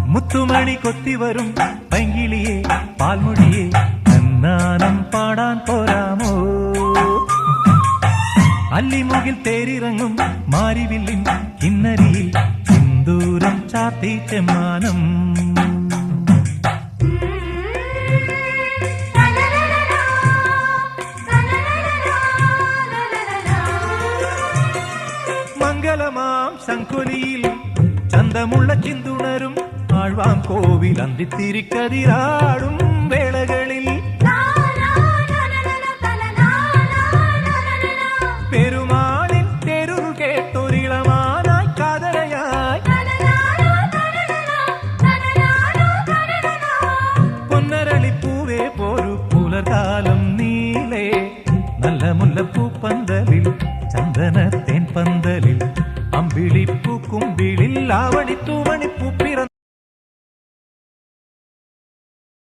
മുത്തുമണി കൊത്തി വരും പൈങ്കിളിയെ പാൽമൊഴിയെ നന്നാനം പാടാൻ പോരാമോ അല്ലിമുകിൽ തേരിറങ്ങും മാരിവില്ലിൻ കിന്നരിയിൽ സിന്ദൂരം ചാത്തി ചെമ്മാനം മംഗളമാം ശംഖൊലിയിൽ ചന്തമുള്ള ചിന്തുണരും ആഴ്വാം കോവിൽ അന്തിത്തിരിക്കതിരാടും വേള